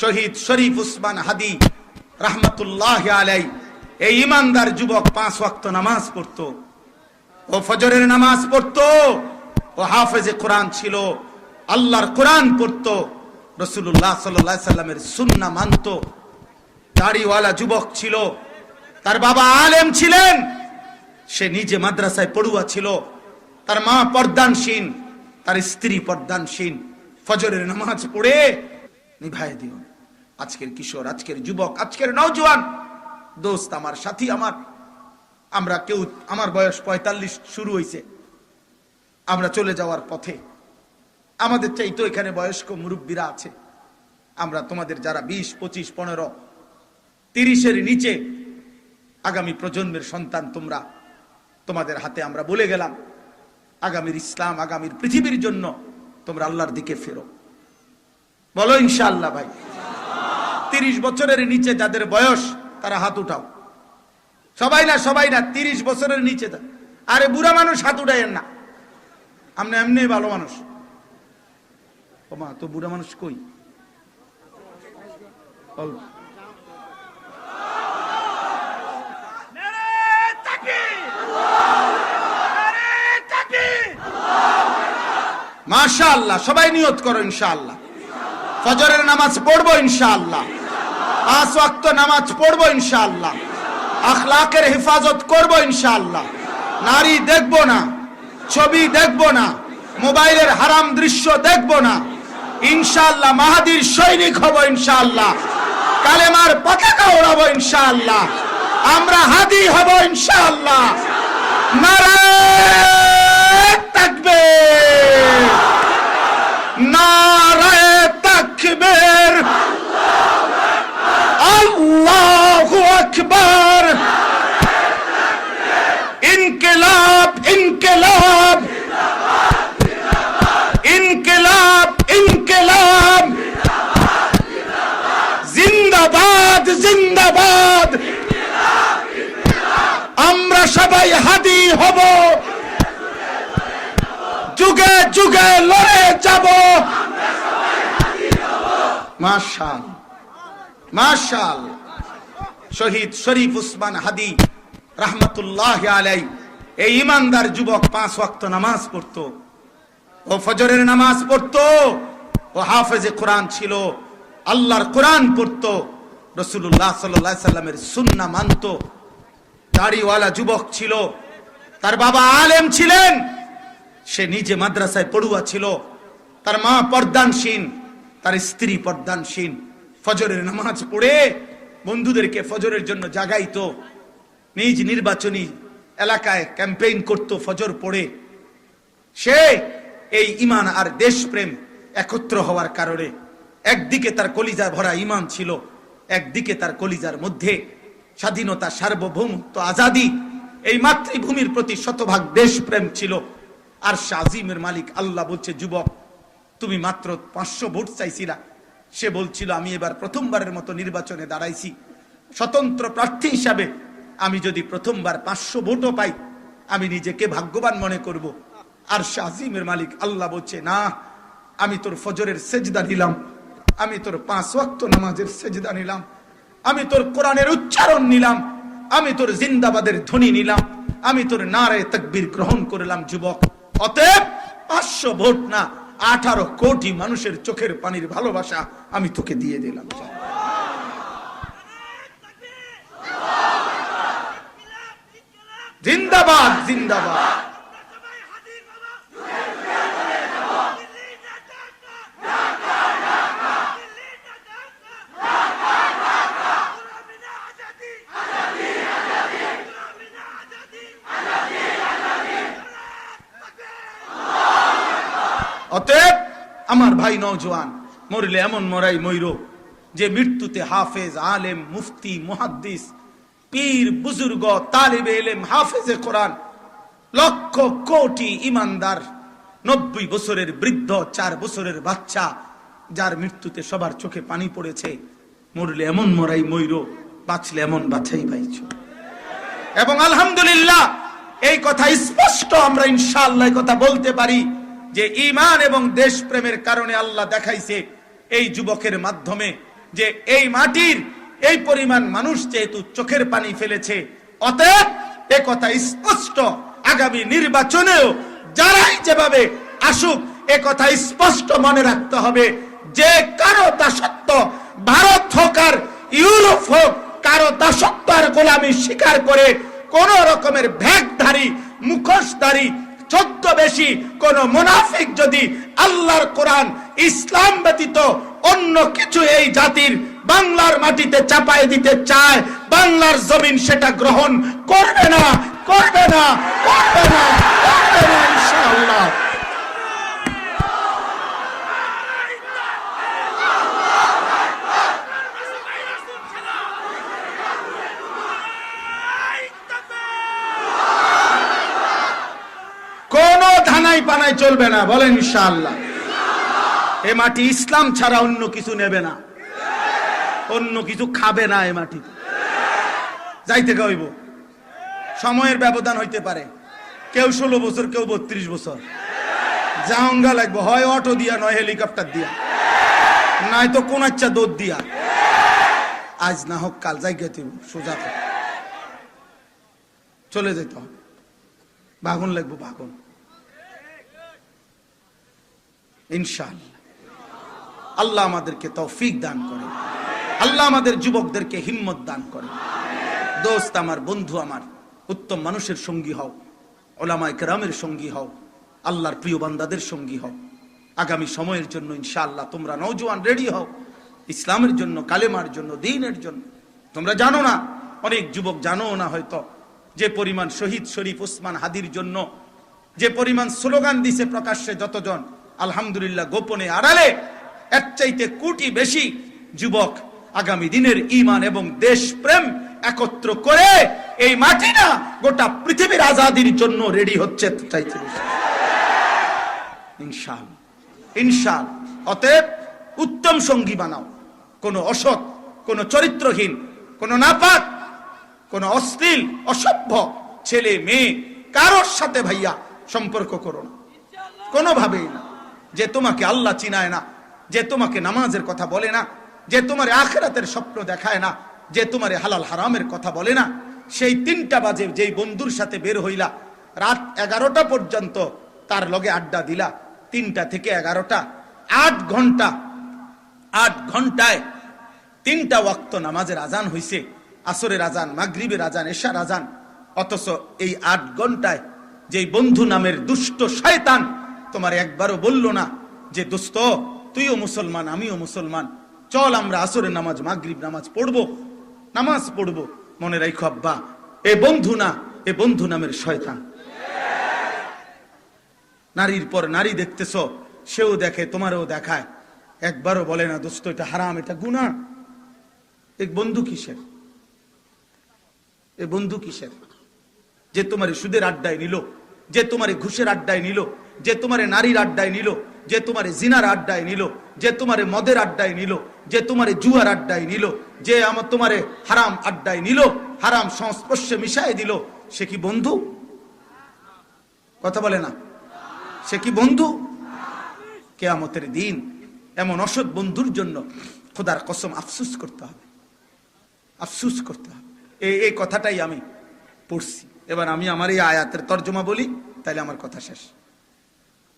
শহীদ শরীফ উসমান হাদি রাহমাতুল্লাহি আলাইহি এই ইমানদার যুবক 5 ওয়াক্ত নামাজ পড়তো, ও ফজরের নামাজ পড়তো, ও হাফেজে কোরআন ছিল, আল্লাহর কোরআন পড়তো, রাসূলুল্লাহ সাল্লাল্লাহু আলাইহি সাল্লামের সুন্নাহ মানতো, দাড়িওয়ালা যুবক ছিল, তার বাবা আলেম ছিলেন, সে নিজে মাদ্রাসায় পড়ুয়া ছিল, তার মা পর্দানশীন, তার স্ত্রী পর্দানশীন। ফজরের নামাজ পড়ে নিভায় দিও। আজকের কিশোর, আজকের যুবক, আজকের নওজোয়ান দোস্ত আমার, সাথী আমার, আমরা কেউ, আমার বয়স 45 শুরু হয়েছে, আমরা চলে যাওয়ার পথে। আমাদের চাইতো এখানে বয়স্ক মুরব্বীরা আছে। আমরা তোমাদের যারা 20, 25, 15, 30-এর নিচে আগামী প্রজন্মের সন্তান তোমরা, তোমাদের হাতে আমরা বলে গেলাম, আগামীর ইসলাম, আগামীর পৃথিবীর জন্য তোমরা আল্লাহর দিকে ফেরো। বলো ইনশাআল্লাহ ভাই। 30 বছরের নিচে যাদের বয়স তারা হাত উঠাও। সবাই না, সবাই না, 30 বছরের নিচে। আরে বুড়া মানুষ হাত উঠাইয়েন না, আপনি এমনি ভালো মানুষ। ও মা, তো বুড়া মানুষ কই? মাশাআল্লাহ, সবাই নিয়ত করো ইনশাআল্লাহ। ফজরের নামাজ পড়বো ইনশাআল্লাহ, 5 ওয়াক্ত নামাজ পড়বো ইনশাআল্লাহ, আখলাকের হেফাজত করবো ইনশাআল্লাহ, নারী দেখবো না, ছবি দেখবো না, মোবাইলের হারাম দৃশ্য দেখবো না ইনশাআল্লাহ, মাহাদির সৈনিক হব ইনশাআল্লাহ, কালেমার পতাকা ওড়াবো ইনশাআল্লাহ, আমরা হাদি হব ইনশাআল্লাহ। নারায়ে তাকবীর, নারায়ে তাকবীর, আল্লাহু আকবার, ইনকিলাব ইনকিলাব, ইনকিলাব ইনকিলাব, জিন্দাবাদ জিন্দাবাদ, আমরা সবাই হাদি হব, যুগে যুগে লড়ে যাব। মাশাআল্লাহ মাশাআল্লাহ। শহীদ শরীফ উসমান হাদি রাহমাতুল্লাহি আলাইহি এই ইমানদার যুবক 5 ওয়াক্ত নামাজ পড়তো, ও ফজরের নামাজ পড়তো, ও হাফেজে কোরআন ছিল, আল্লাহর কোরআন পড়তো, রাসূলুল্লাহ সাল্লাল্লাহু আলাইহি সাল্লামের সুন্নাহ মানতো, দাড়িওয়ালা যুবক ছিল, তার বাবা আলেম ছিলেন, সে নিজে মাদ্রাসায় পড়ুয়া ছিল, তার মা পর্দানশীন, তার স্ত্রী পর্দানশীন। ফজরের নামাজ পড়ে বন্ধুদেরকে ফজরের জন্য জাগাইতো, নিজ নির্বাচনী এলাকায় ক্যাম্পেইন করত ফজর পড়ে। সে এই ঈমান আর দেশপ্রেম একত্র হওয়ার কারণে একদিকে তার কলিজা ভরা ঈমান ছিল, একদিকে তার কলিজার মধ্যে স্বাধীনতা, সার্বভৌমত্ব, আজাদি, এই মাতৃভূমির প্রতি শতভাগ দেশপ্রেম ছিল। আর আজিমের মালিক আল্লাহ বলছে, যুবক তুমি মাত্র 500 ভোট চাইছিলা। সে বলছিল, আমি এবার প্রথমবারের মতো নির্বাচনে দাঁড়াইছি স্বতন্ত্র প্রার্থী হিসাবে, আমি যদি প্রথমবার 500 ভোটও পাই আমি নিজেকে ভাগ্যবান মনে করব। আর আজিমের মালিক আল্লাহ বলছে, না, আমি তোর ফজরের সেজদা নিলাম, আমি তোর 5 ওয়াক্ত নামাজের সেজদা নিলাম, আমি তোর কোরআনের উচ্চারণ নিলাম, আমি তোর জিন্দাবাদের ধ্বনি নিলাম, আমি তোর নারায়ে তাকবীর গ্রহণ করলাম। যুবক, অতএব 500 ভোট না, 18 কোটি মানুষের চোখের পানির ভালোবাসা আমি তোকে দিয়ে দিলাম। জিন্দাবাদ জিন্দাবাদ। অতএব আমার ভাই নওজোয়ান, মরলে এমন মরাই মইর যে মৃত্যুতে হাফেজ, আলেম, মুফতি, মুহাদ্দিস, পীর, বুজুর্গ, তালিবে ইলম, হাফেজে কোরআন, লক্ষ কোটি ইমানদার, 90 বছরের বৃদ্ধ, 4 বছরের বাচ্চা, যার মৃত্যুতে সবার চোখে পানি পড়েছে। মরলে এমন মরাই মইর, বাঁচলে এমন বাছাই পাইছ। এবং আলহামদুলিল্লাহ এই কথা স্পষ্ট আমরা ইনশাআল্লাহ কথা বলতে পারি যে ঈমান এবং দেশপ্রেমের কারণে আল্লাহ দেখাইছে এই যুবকের মাধ্যমে যে এই মাটির এই পরিমাণ মানুষ যেহেতু চোখের পানি ফেলেছে, অতএব এ কথা স্পষ্ট, আগামী নির্বাচনেও যারাই যেভাবে আসুক এ কথা স্পষ্ট মনে রাখতে হবে যে কারো দাসত্ব, ভারত হোক আর ইউরোপ হোক, কারো দাসত্ব আর গোলামি স্বীকার করে কোন রকমের ভ্যাগধারী, মুখোশধারী, ছদ্মবেশী কোন মুনাফিক যদি আল্লাহর কোরআন, ইসলাম ব্যতীত অন্য কিছু এই জাতির বাংলার মাটিতে চাপায় দিতে চায়, বাংলার জমিন সেটা গ্রহণ করবে না, করবে না, করবে না, করবে না ইনশাআল্লাহ। কোন ধানাই পানাই চলবে না, বলেন ইনশাআল্লাহ। এ মাটি ইসলাম ছাড়া অন্য কিছু নেবে না, অন্য কিছু খাবে না। এ মাটি যাইতে গাইব, সময়ের ব্যবধান হইতে পারে, কেউ 16 বছর, কেউ 32 বছর, জাউঙ্গা লাগবে, হয় অটো দিয়া, নয় হেলিকপ্টার দিয়া, নাই তো কোন আচ্ছা দৌড় দিয়া। আজ না হোক কাল যাইতে সোজা চলে যেতে হবে, বাগুন লাগবো, বাগুন ইনশাআল্লাহ। আল্লাহ আমাদেরকে তৌফিক দান করে, আল্লাহ আমাদের যুবকদেরকে হিম্মত দান করে। দোস্ত আমার, বন্ধু আমার, উত্তম মানুষের সঙ্গী হও, উলামায়ে কেরামের সঙ্গী হও, আল্লাহর প্রিয় বান্দাদের সঙ্গী হও। আগামী সময়ের জন্য ইনশাআল্লাহ তোমরা নওজোয়ান রেডি হও, ইসলামের জন্য, কালেমার জন্য, দ্বীনের জন্য। তোমরা জানো না, অনেক যুবক জানো না হয়তো, যে পরিমাণ শহীদ শরীফ ওসমান হাদির জন্য যে পরিমাণ স্লোগান দিছে প্রকাশ্যে যতজন, আলহামদুলিল্লাহ গোপনে আড়ালে এর চাইতে কোটি বেশি যুবক আগামী দিনের ঈমান এবং দেশপ্রেম একত্র করে এই মাটি না গোটা পৃথিবীর আজাদির জন্য রেডি হচ্ছে চাইতে ইনশাআল্লাহ, ইনশাআল্লাহ। অতএব উত্তম সঙ্গী বানাও, কোন অসৎ, কোন চরিত্রহীন, কোন নাপাক, কোন অশ্লীল, অসভ্য ছেলে মেয়ে কারোর সাথে ভাইয়া সম্পর্ক করো না, কোনোভাবেই না। যে তোমাকে আল্লাহ চিনায় না, যে তোমাকে নামাজের কথা বলে না, যে তোমার আখিরাতের স্বপ্ন দেখায় না, যে তোমার হালাল হারামের কথা বলে না, সেই 3টা বাজে যেই বন্ধুর সাথে বের হইলা, রাত 11টা পর্যন্ত তার লগে আড্ডা দিলা, 3টা থেকে 11টা 8 ঘন্টা, 8 ঘন্টায় 3টা ওয়াক্ত নামাজের আজান হইছে, আসরের আজান, মাগরিবের আজান, এশার আজান। অথচ এই 8 ঘন্টায় যেই বন্ধু নামের দুষ্ট শয়তান তোমার একবারও বলল না যে দোস্ত তুইও মুসলমান, আমিও মুসলমান, চল আমরা আসরের নামাজ, মাগরিব নামাজ পড়বো, নামাজ পড়বো। মনে রাখো আব্বা, এ বন্ধু না, এ বন্ধু নামের শয়তান। নারীর পর নারী দেখতেছ, সেও দেখে, তোমারও দেখায়, একবারও বলে না দোস্ত এটা হারাম, এটা গুনাহ। এক বন্ধু কিসের? এ বন্ধু কিসের? যে তোমারে সুদের আড্ডায় নিল, যে তোমারে ঘুষের আড্ডায় নিল, যে তোমারে নারীর আড্ডায় নিল, যে তোমারে জিনার আড্ডায় নিল, যে তোমারে মদের আড্ডায় নিল, যে তোমারে জুয়ার আড্ডায় নিল, যে আমার তোমারে হারাম আড্ডায় নিল, হারাম সংস্পর্শে মিশাই দিল, সে কি বন্ধু? কথা বলে না, সে কি বন্ধু? কিয়ামতের দিন এমন অসৎ বন্ধুর জন্য খোদার কসম আফসোস করতে হবে, আফসোস করতে হবে। এই কথাটাই আমি পড়ছি। এবার আমি আমার এই আয়াতের তর্জমা বলি, তাইলে আমার কথা শেষ।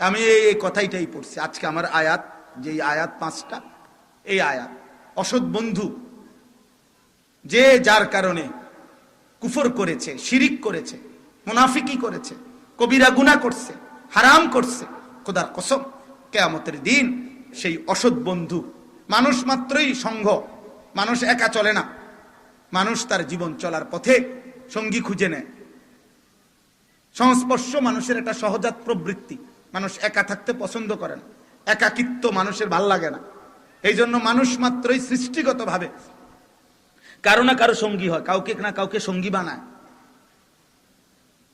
আমি এই কথাইটাই পড়ছি আজকে। আমার আয়াত, যে আয়াত 5টা, এই আয়াত অসৎ বন্ধু যে যার কারণে কুফর করেছে, শিরিক করেছে, মুনাফিকি করেছে, কবিরা গুনাহ করছে, হারাম করছে, খোদার কসম কিয়ামতের দিন সেই অসৎ বন্ধু, মানুষ মাত্রই সংঘ, মানুষ একা চলে না, মানুষ তার জীবন চলার পথে সঙ্গী খুঁজে নেয়। সংস্পর্শ মানুষের একটা সহজাত প্রবৃত্তি, মানুষ একা থাকতে পছন্দ করে না, একাকিত্ব মানুষের ভাল লাগে না। এই জন্য মানুষ মাত্রই সৃষ্টিগতভাবে কারো না কারো সঙ্গী হয়, কাউকে না কাউকে সঙ্গী বানায়।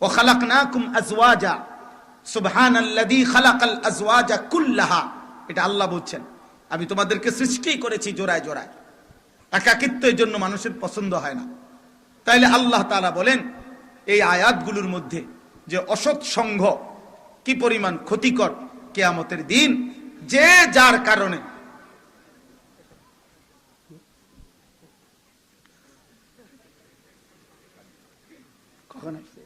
ওয়া খালাকনাকুম আজওয়াজা, সুবহানাল্লাযী খালাকাল আজওয়াজা কুল্লাহা, এটা আল্লাহ বলছেন, আমি তোমাদেরকে সৃষ্টি করেছি জোড়ায় জোড়ায়। একাকিত্ব এই জন্য মানুষের পছন্দ হয় না। তাইলে আল্লাহ তাআলা বলেন এই আয়াতগুলোর মধ্যে যে অসৎ সংঘ কি পরিমাণ ক্ষতিকর কিয়ামতের দিন, যে যার কারণে কখন আসছে?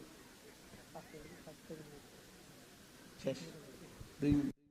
শেষ 2 মিনিট।